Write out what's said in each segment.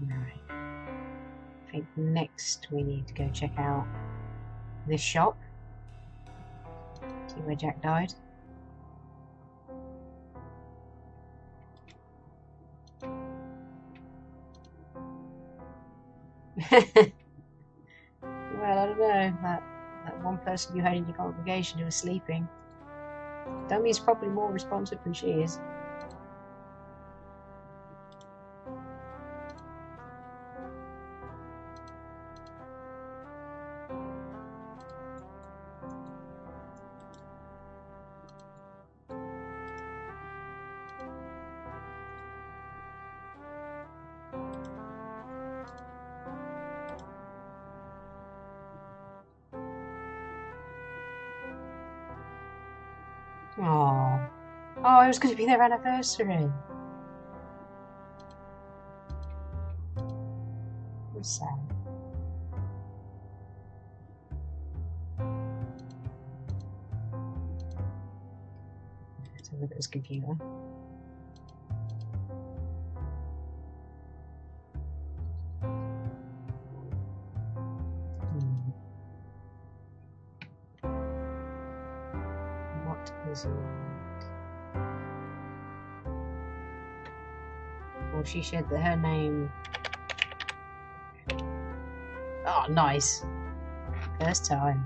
Right. I think next we need to go check out this shop. See where Jack died. Well, I don't know. That one person you had in your congregation who was sleeping. Dummy's probably more responsive than she is. Oh, it was going to be their anniversary. It was sad. Let's have a look at this computer. What is it? Well, she said that her name... Oh, nice. First time.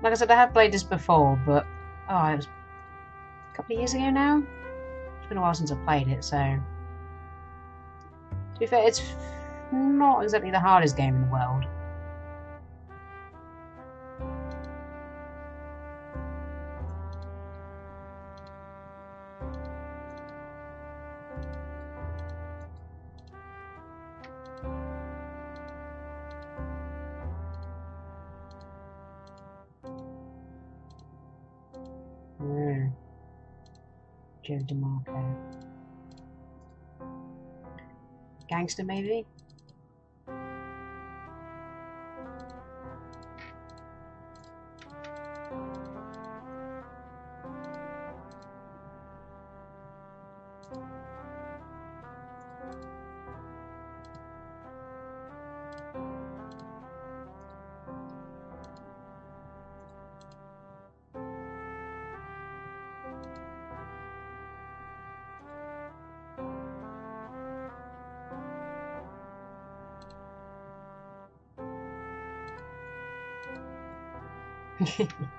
Like I said, I have played this before, but... Oh, it was a couple of years ago now? It's been a while since I played it, so... To be fair, it's not exactly the hardest game in the world. Joe DeMarco. Gangster, maybe?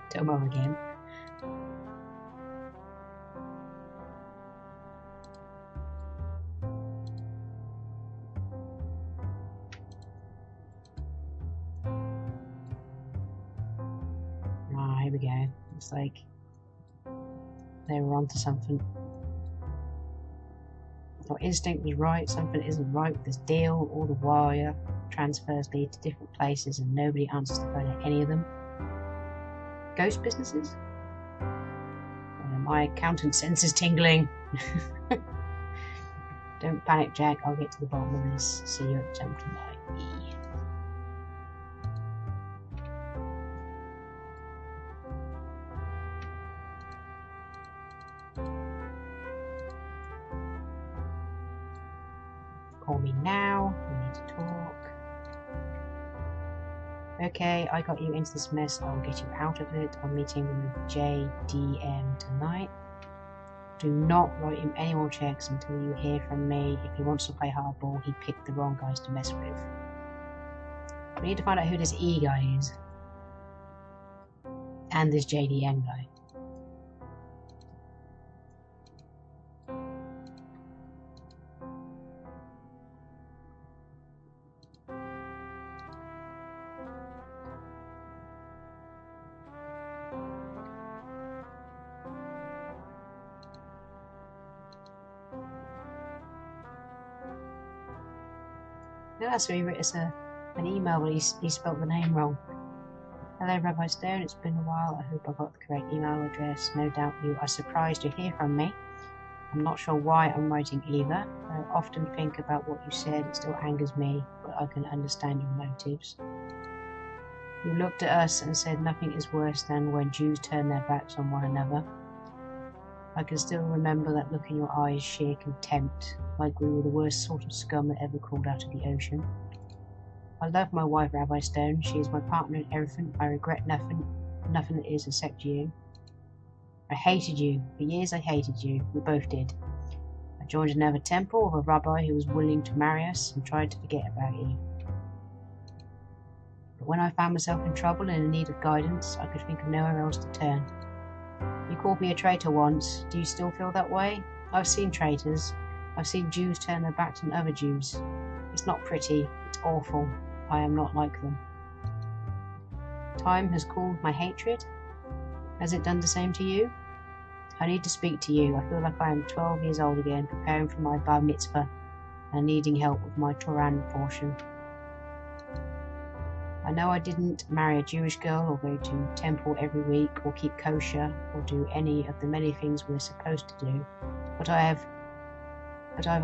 Tomo again. Ah, here we go. It's like they were onto something. Our instinct was right, something isn't right with this deal. All the wire transfers lead to different places and nobody answers the phone at any of them. Ghost businesses? My accountant senses tingling. Don't panic, Jack. I'll get to the bottom of this. See you at 10 tonight. Call me now. We need to talk. Okay, I got you into this mess. I'll get you out of it. I'm meeting with JDM tonight. Do not write him any more checks until you hear from me. If he wants to play hardball, he picked the wrong guys to mess with. We need to find out who this E guy is. And this JDM guy. No, that's what he wrote. It's an email, but he spelled the name wrong. Hello, Rabbi Stone. It's been a while. I hope I got the correct email address. No doubt you are surprised to hear from me. I'm not sure why I'm writing either. I often think about what you said. It still angers me, but I can understand your motives. You looked at us and said nothing is worse than when Jews turn their backs on one another. I can still remember that look in your eyes, sheer contempt, like we were the worst sort of scum that ever crawled out of the ocean. I love my wife, Rabbi Stone. She is my partner in everything. I regret nothing that is except you. I hated you. For years I hated you. We both did. I joined another temple of a rabbi who was willing to marry us and tried to forget about you. But when I found myself in trouble and in need of guidance, I could think of nowhere else to turn. You called me a traitor once. Do you still feel that way? I've seen traitors. I've seen Jews turn their backs on other Jews. It's not pretty. It's awful. I am not like them. Time has cooled my hatred. Has it done the same to you? I need to speak to you. I feel like I am 12 years old again, preparing for my bar mitzvah and needing help with my Torah portion. I know I didn't marry a Jewish girl or go to temple every week or keep kosher or do any of the many things we're supposed to do, but I've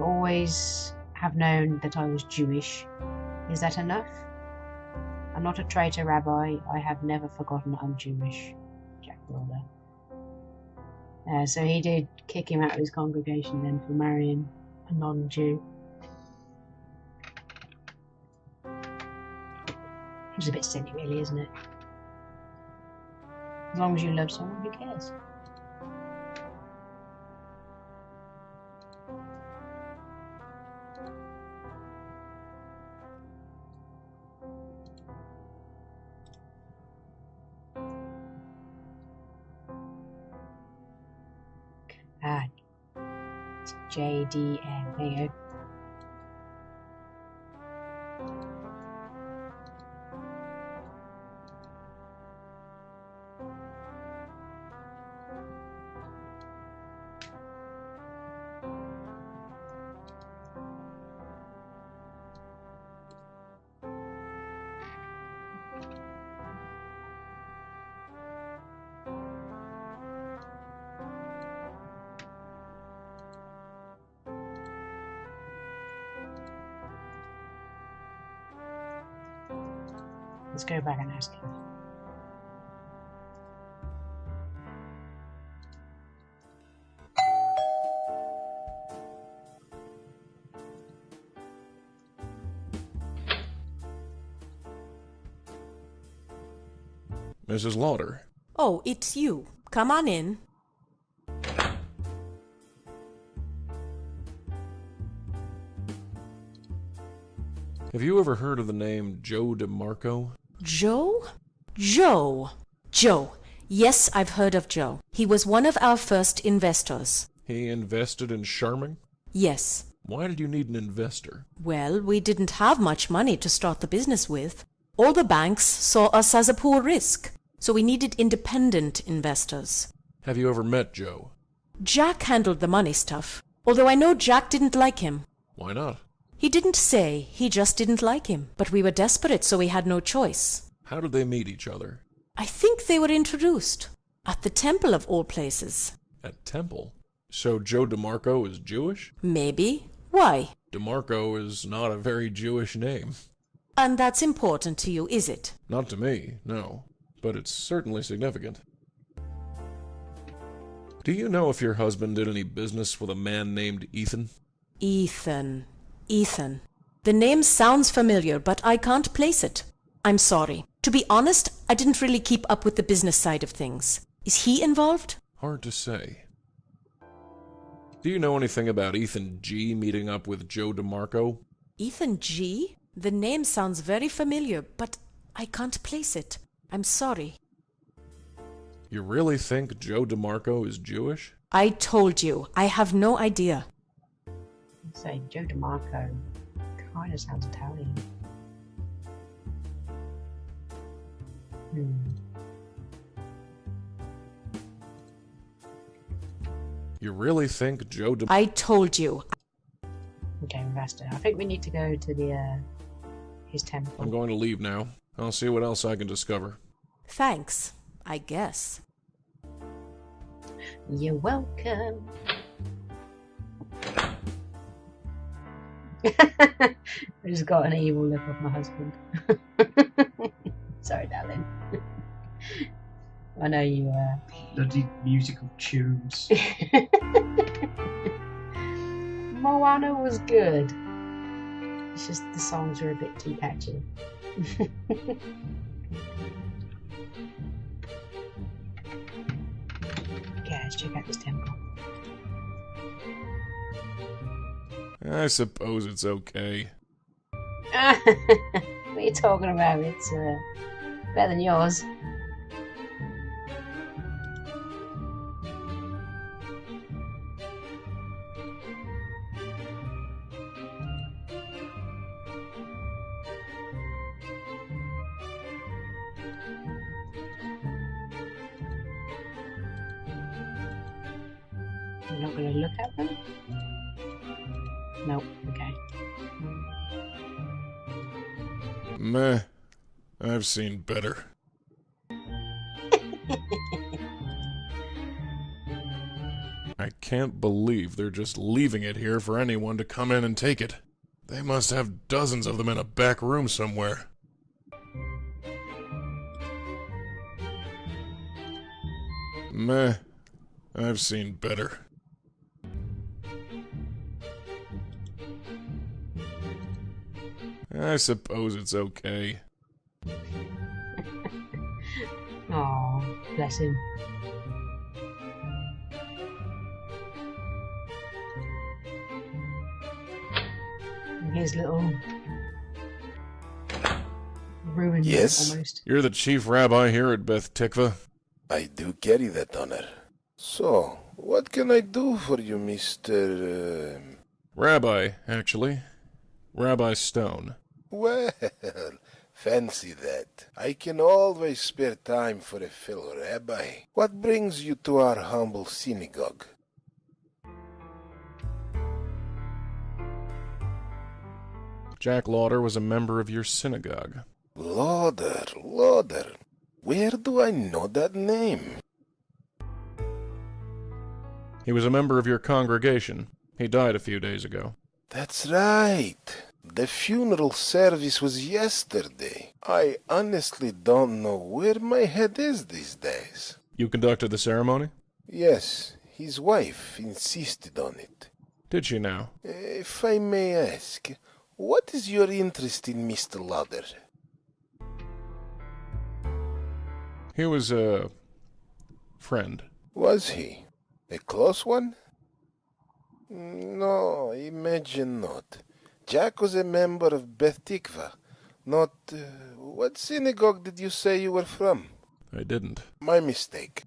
always have known that I was Jewish. Is that enough? I'm not a traitor, Rabbi. I have never forgotten I'm Jewish. Jack Wilder. So he did kick him out of his congregation then for marrying a non-Jew. Which is a bit silly, really, isn't it? As long as you love someone, who cares? It's JDM. There you go. Let's go back and ask him. Mrs. Lauder. Oh, it's you. Come on in. Have you ever heard of the name Joe DeMarco? Joe? Joe. Yes, I've heard of Joe. He was one of our first investors. He invested in Charming? Yes. Why did you need an investor? Well, we didn't have much money to start the business with. All the banks saw us as a poor risk, so we needed independent investors. Have you ever met Joe? Jack handled the money stuff, although I know Jack didn't like him. Why not? He didn't say, he just didn't like him. But we were desperate, so we had no choice. How did they meet each other? I think they were introduced. At the temple of all places. At Temple? So Joe DeMarco is Jewish? Maybe. Why? DeMarco is not a very Jewish name. And that's important to you, is it? Not to me, no. But it's certainly significant. Do you know if your husband did any business with a man named Ethan? Ethan. The name sounds familiar, but I can't place it. I'm sorry. To be honest, I didn't really keep up with the business side of things. Is he involved? Hard to say. Do you know anything about Ethan G meeting up with Joe DeMarco? Ethan G? The name sounds very familiar, but I can't place it. I'm sorry. You really think Joe DeMarco is Jewish? I told you, I have no idea. I'd say Joe DeMarco kind of sounds Italian. You really think Joe DeMarco... I told you. Okay, investor. I think we need to go to the his temple. I'm going to leave now. I'll see what else I can discover. Thanks, I guess. You're welcome. I just got an evil look of my husband. Sorry, darling. I know you were. Bloody musical tubes. Moana was good. It's just the songs are a bit too catchy. Okay, let's check out this temple. I suppose it's okay. What are you talking about? It's better than yours. I'm not going to look at them? Nope, okay. Meh. I've seen better. I can't believe they're just leaving it here for anyone to come in and take it. They must have dozens of them in a back room somewhere. Meh. I've seen better. I suppose it's okay. Oh, bless him. His little ruined Yes? almost. You're the chief rabbi here at Beth Tikva. I do carry that honor. So, what can I do for you, Mr. Rabbi, actually. Rabbi Stone. Well, fancy that. I can always spare time for a fellow rabbi. What brings you to our humble synagogue? Jack Lauder was a member of your synagogue. Lauder. Where do I know that name? He was a member of your congregation. He died a few days ago. That's right. The funeral service was yesterday. I honestly don't know where my head is these days. You conducted the ceremony? Yes, his wife insisted on it. Did she now? If I may ask, what is your interest in Mr. Lauder? He was a friend. Was he? A close one? No, imagine not. Jack was a member of Beth Tikva. Not... what synagogue did you say you were from? I didn't. My mistake.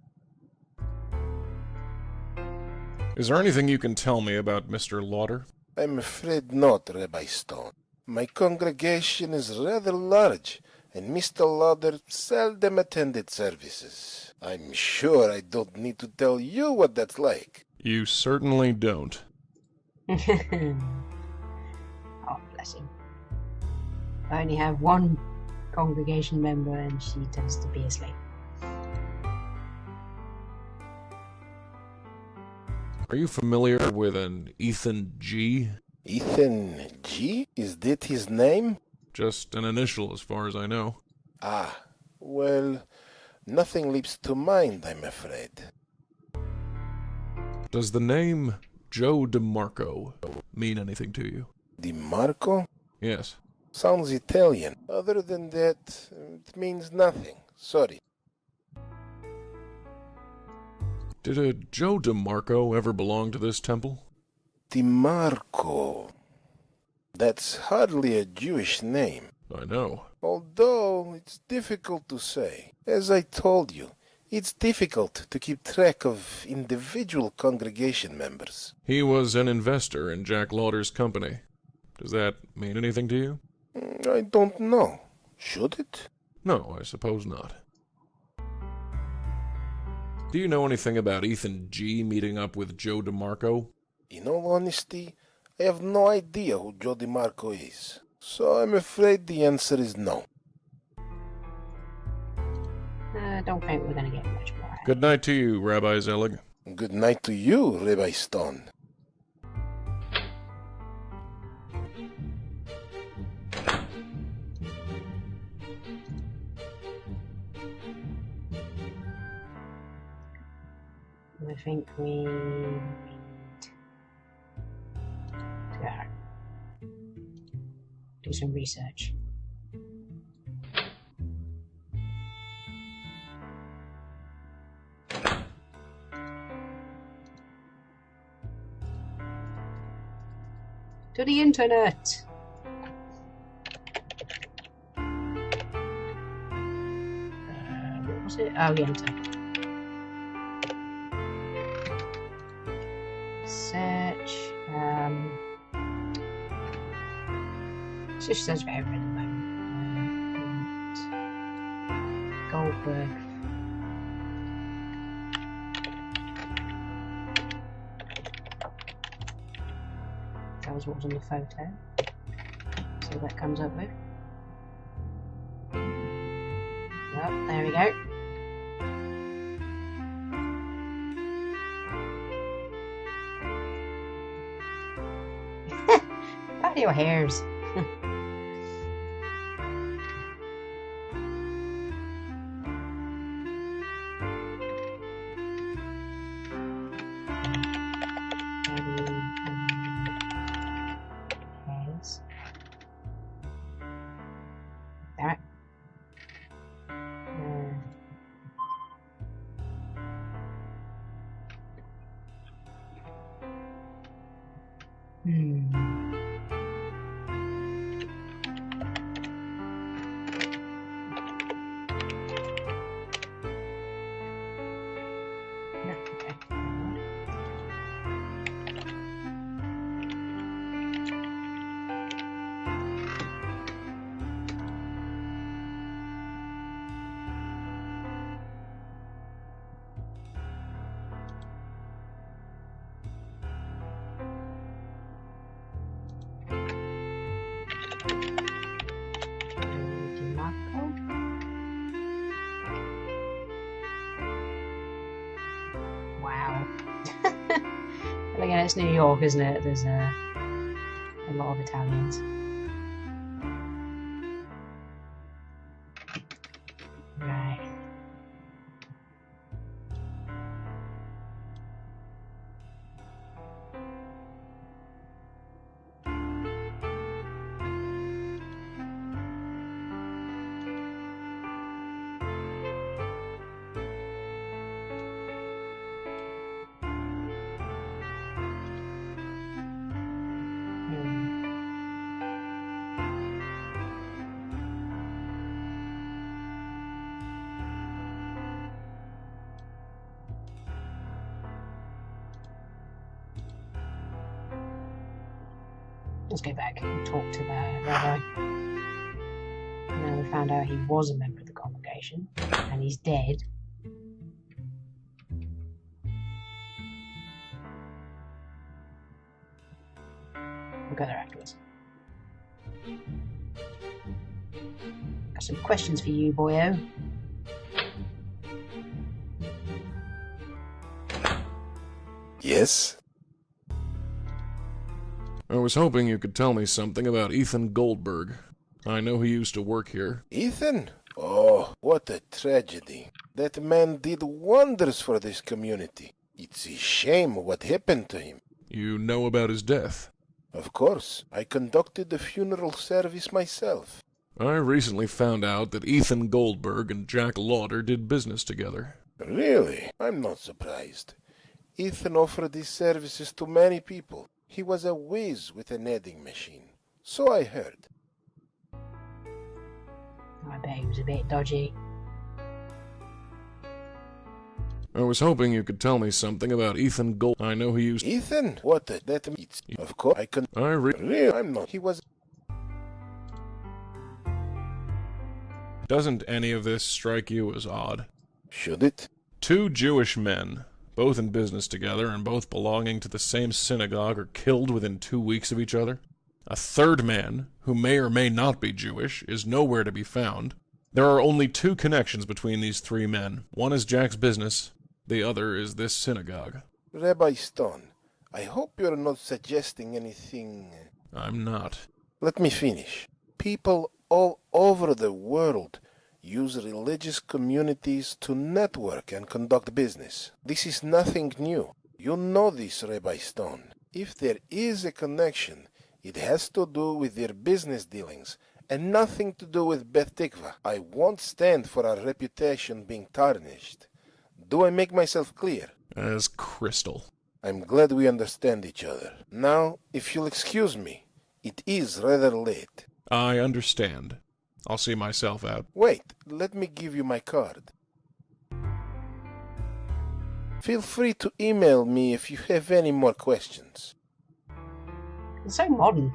Is there anything you can tell me about Mr. Lauder? I'm afraid not, Rabbi Stone. My congregation is rather large, and Mr. Lauder seldom attended services. I'm sure I don't need to tell you what that's like. You certainly don't. Oh, bless him. I only have one congregation member and she tends to be asleep. Are you familiar with an Ethan G? Ethan G? Is that his name? Just an initial as far as I know. Ah, well, nothing leaps to mind, I'm afraid. Does the name Joe DeMarco mean anything to you? DiMarco? Yes. Sounds Italian. Other than that, it means nothing. Sorry. Did a Joe DeMarco ever belong to this temple? DiMarco. That's hardly a Jewish name. I know. Although, it's difficult to say. As I told you, it's difficult to keep track of individual congregation members. He was an investor in Jack Lauder's company. Does that mean anything to you? I don't know. Should it? No, I suppose not. Do you know anything about Ethan G meeting up with Joe DeMarco? In all honesty, I have no idea who Joe DiMarco is. So I'm afraid the answer is no. I don't think we're going to get much more out. Good night to you, Rabbi Zelig. Good night to you, Rabbi Stone. think we need to do some research. To the internet! What was it? Oh, the internet. Search. It's just search for everything at the moment. Goldberg. That was what was on the photo. See what that comes up with. Well, there we go. Patio hairs. Damn it. Wow. But again, it's New York, isn't it? There's a lot of Italians. Right. Let's go back and talk to the rabbi. Now we found out he was a member of the congregation, and he's dead. We'll go there afterwards. Got some questions for you, boyo. Yes? I was hoping you could tell me something about Ethan Goldberg. I know he used to work here. Ethan? Oh, what a tragedy. That man did wonders for this community. It's a shame what happened to him. You know about his death? Of course. I conducted the funeral service myself. I recently found out that Ethan Goldberg and Jack Lauder did business together. Really? I'm not surprised. Ethan offered his services to many people. He was a whiz with an adding machine. So I heard. I bet he was a bit dodgy. I was hoping you could tell me something about Ethan Gold. I know he used... Ethan? What the... That means... Of course, I can... Really? I'm not... He was... Doesn't any of this strike you as odd? Should it? Two Jewish men, both in business together and both belonging to the same synagogue, are killed within 2 weeks of each other. A third man, who may or may not be Jewish, is nowhere to be found. There are only two connections between these three men. One is Jack's business, the other is this synagogue. Rabbi Stone, I hope you're not suggesting anything... I'm not. Let me finish. People all over the world use religious communities to network and conduct business. This is nothing new. You know this, Rabbi Stone. If there is a connection, it has to do with their business dealings and nothing to do with Beth Tikva. I won't stand for our reputation being tarnished. Do I make myself clear? As crystal. I'm glad we understand each other. Now, if you'll excuse me, it is rather late. I understand. I'll see myself out. Wait, let me give you my card. Feel free to email me if you have any more questions. It's so modern.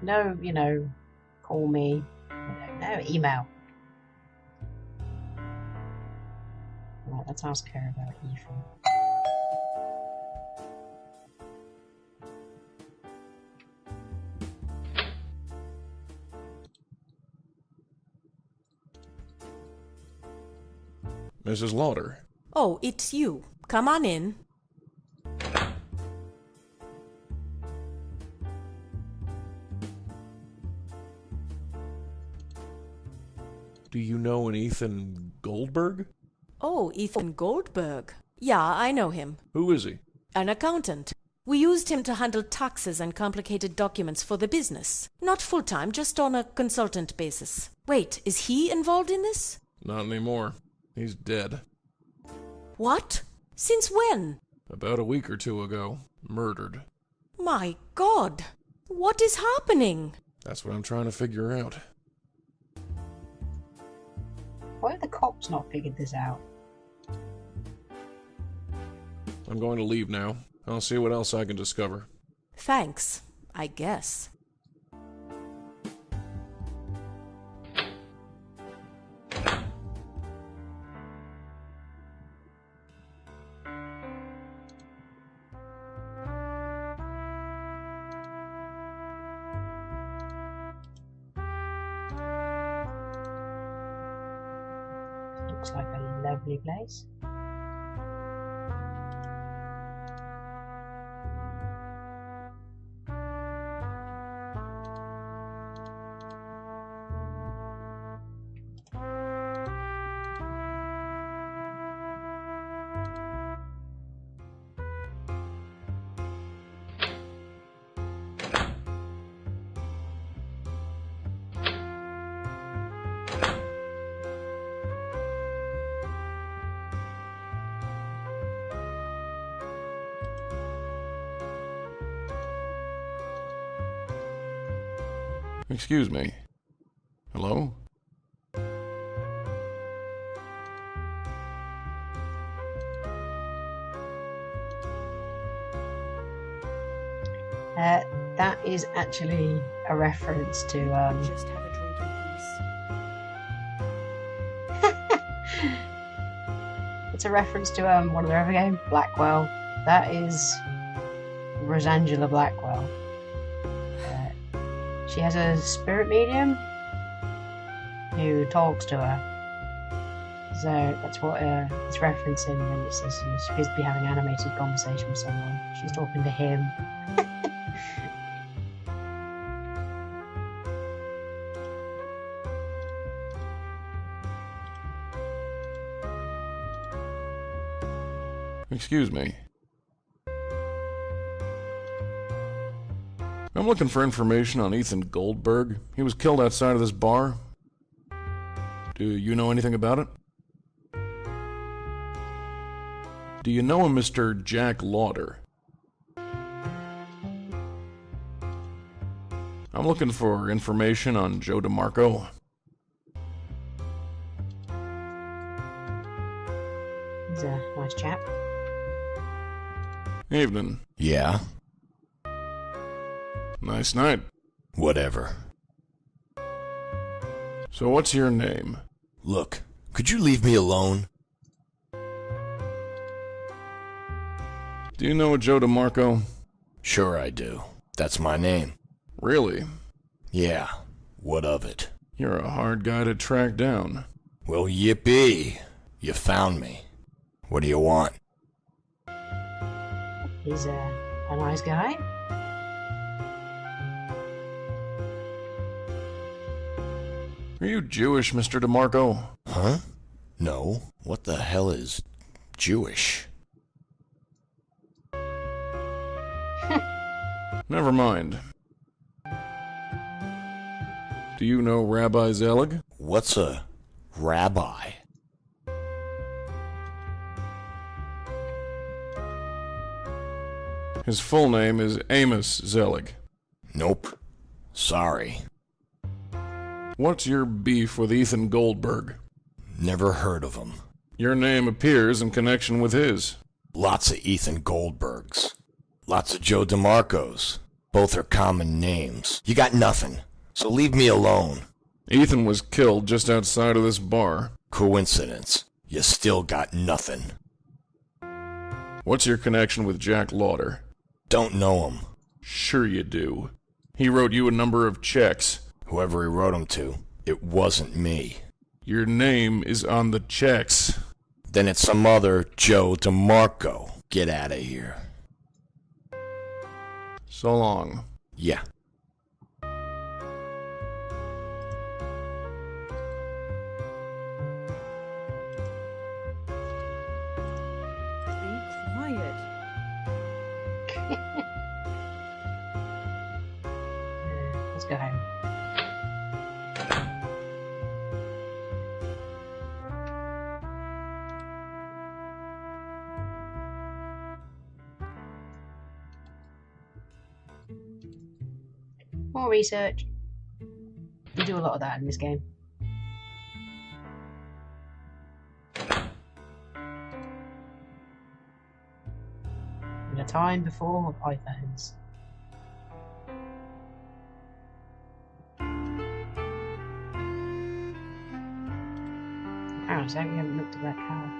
No, call me. No, email. Right, let's ask her about Ethan. Mrs. Lauder. Oh, it's you. Come on in. Do you know an Ethan Goldberg? Oh, Ethan Goldberg. Yeah, I know him. Who is he? An accountant. We used him to handle taxes and complicated documents for the business. Not full-time, just on a consultant basis. Wait, is he involved in this? Not anymore. He's dead. What? Since when? About a week or two ago. Murdered. My God! What is happening? That's what I'm trying to figure out. Why have the cops not figured this out? I'm going to leave now. I'll see what else I can discover. Thanks, I guess. Looks like a lovely place. Excuse me. Hello? That is actually a reference to Just have a drink in peace. it's a reference to one of their other games, Blackwell. That is Rosangela Blackwell. She has a spirit medium who talks to her. So that's what it's referencing when it says she's supposed to be having an animated conversation with someone. She's talking to him. Excuse me. I'm looking for information on Ethan Goldberg. He was killed outside of this bar. Do you know anything about it? Do you know a Mr. Jack Lauder? I'm looking for information on Joe DeMarco. He's a nice chap. Evening. Yeah? Nice night. Whatever. So what's your name? Look, could you leave me alone? Do you know a Joe DeMarco? Sure I do. That's my name. Really? Yeah. What of it? You're a hard guy to track down. Well, yippee. You found me. What do you want? He's a nice guy. Are you Jewish, Mr. DeMarco? Huh? No. What the hell is Jewish? Never mind. Do you know Rabbi Zelig? What's a rabbi? His full name is Amos Zelig. Nope. Sorry. What's your beef with Ethan Goldberg? Never heard of him. Your name appears in connection with his. Lots of Ethan Goldbergs. Lots of Joe DeMarcos. Both are common names. You got nothing, so leave me alone. Ethan was killed just outside of this bar. Coincidence. You still got nothing. What's your connection with Jack Lauder? Don't know him. Sure you do. He wrote you a number of checks. Whoever he wrote them to, it wasn't me. Your name is on the checks. Then it's some other Joe DeMarco. Get out of here. So long. Yeah. Quiet. Let's go home. More research. You do a lot of that in this game. In a time before iPhones. Oh, so we haven't looked at that car.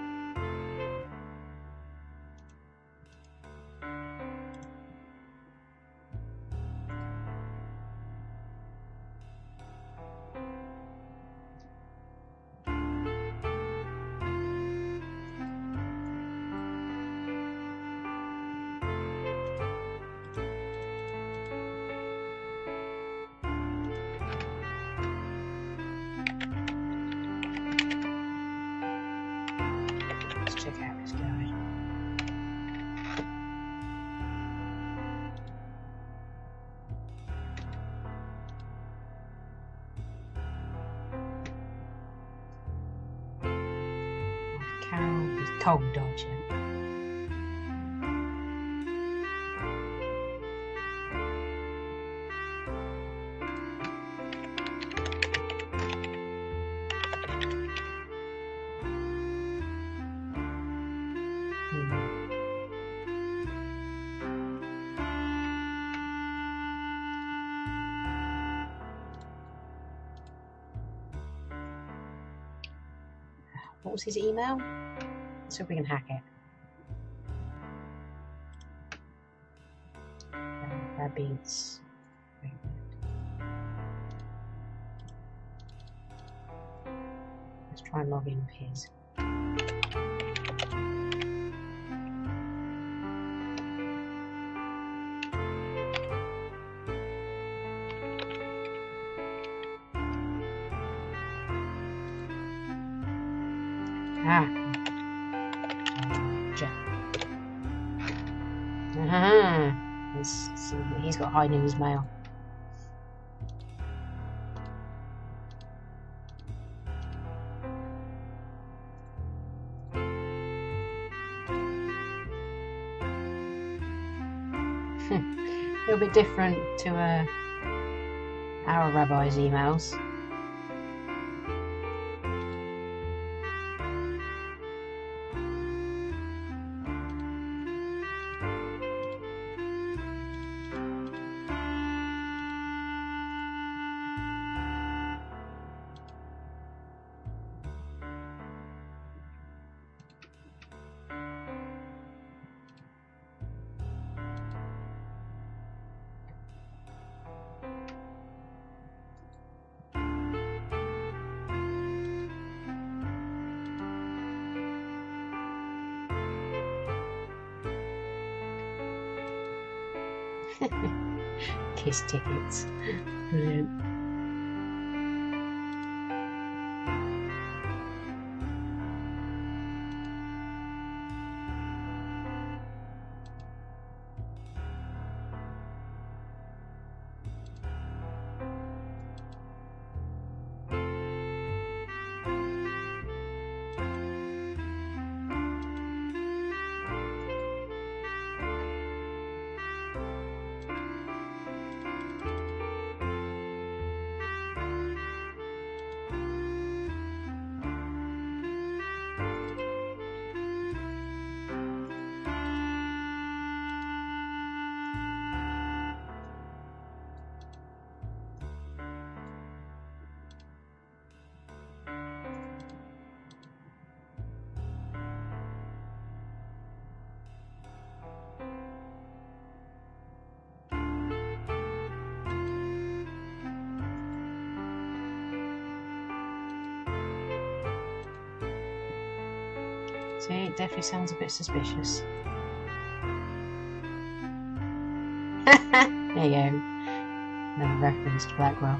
Let's check out this guy. Cow is Tog Dodger. What was his email? Let's see if we can hack it. That beats. Let's try and log in with his. Ah. Let's see what he's got hiding in his mail. A little bit different to our rabbi's emails. Kiss tickets. Brilliant. See, it definitely sounds a bit suspicious. There you go. Another reference to Blackwell.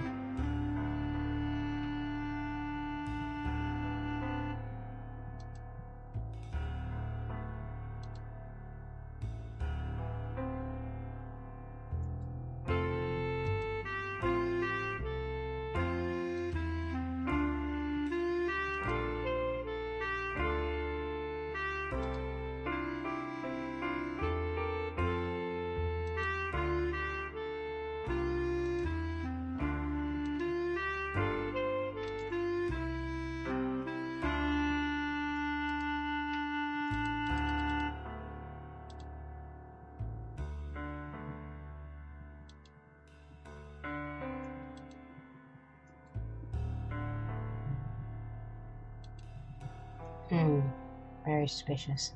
Very suspicious.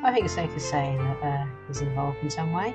I think it's safe to say that he's involved in some way.